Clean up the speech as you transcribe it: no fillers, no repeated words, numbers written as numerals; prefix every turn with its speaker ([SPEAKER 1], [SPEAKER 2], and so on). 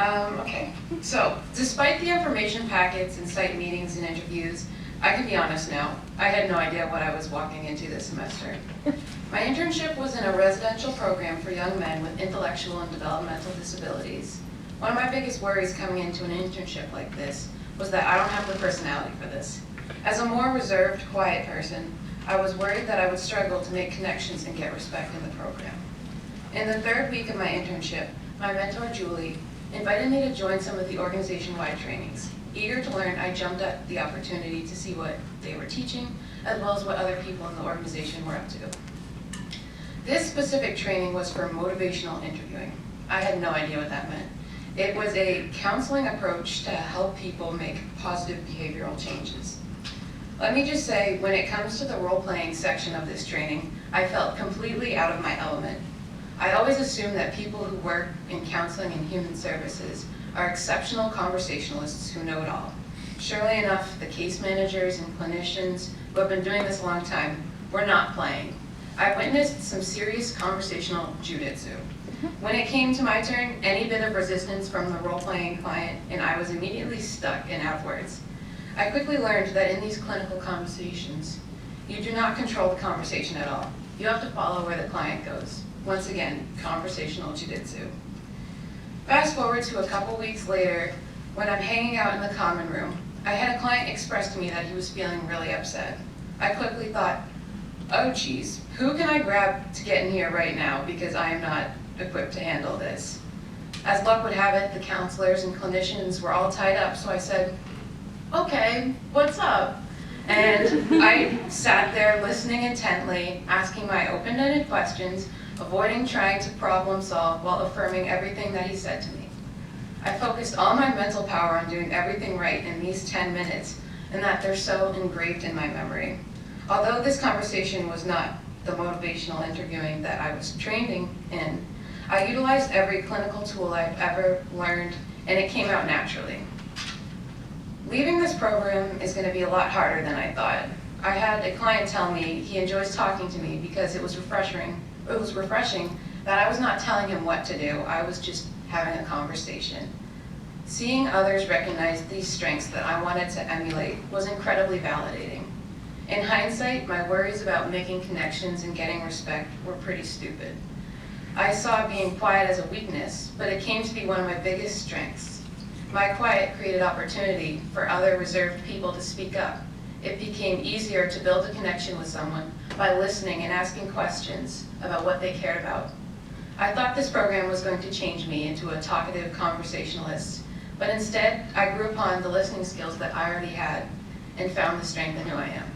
[SPEAKER 1] Okay, so despite the information packets and site meetings and interviews, I can be honest now, I had no idea what I was walking into this semester. My internship was in a residential program for young men with intellectual and developmental disabilities. One of my biggest worries coming into an internship like this was that I don't have the personality for this. As a more reserved, quiet person, I was worried that I would struggle to make connections and get respect in the program. In the third week of my internship, my mentor, Julie, invited me to join some of the organization-wide trainings. Eager to learn, I jumped at the opportunity to see what they were teaching, as well as what other people in the organization were up to. This specific training was for motivational interviewing. I had no idea what that meant. It was a counseling approach to help people make positive behavioral changes. Let me just say, when it comes to the role-playing section of this training, I felt completely out of my element. I always assume that people who work in counseling and human services are exceptional conversationalists who know it all. Surely enough, the case managers and clinicians who have been doing this a long time were not playing. I witnessed some serious conversational jujitsu. When it came to my turn, any bit of resistance from the role-playing client, and I was immediately stuck and out of words. I quickly learned that in these clinical conversations, you do not control the conversation at all. You have to follow where the client goes. Once again, conversational jujitsu. Fast forward to a couple weeks later, when I'm hanging out in the common room, I had a client express to me that he was feeling really upset. I quickly thought, oh geez, who can I grab to get in here right now because I am not equipped to handle this? As luck would have it, the counselors and clinicians were all tied up, so I said, okay, what's up? And I sat there listening intently, asking my open-ended questions, avoiding trying to problem solve while affirming everything that he said to me. I focused all my mental power on doing everything right in these 10 minutes, and that they're so engraved in my memory. Although this conversation was not the motivational interviewing that I was trained in, I utilized every clinical tool I've ever learned, and it came out naturally. Leaving this program is going to be a lot harder than I thought. I had a client tell me he enjoys talking to me because it was refreshing that I was not telling him what to do, I was just having a conversation. Seeing others recognize these strengths that I wanted to emulate was incredibly validating. In hindsight, my worries about making connections and getting respect were pretty stupid. I saw being quiet as a weakness, but it came to be one of my biggest strengths. My quiet created opportunity for other reserved people to speak up. It became easier to build a connection with someone by listening and asking questions about what they cared about. I thought this program was going to change me into a talkative conversationalist, but instead I grew upon the listening skills that I already had and found the strength in who I am.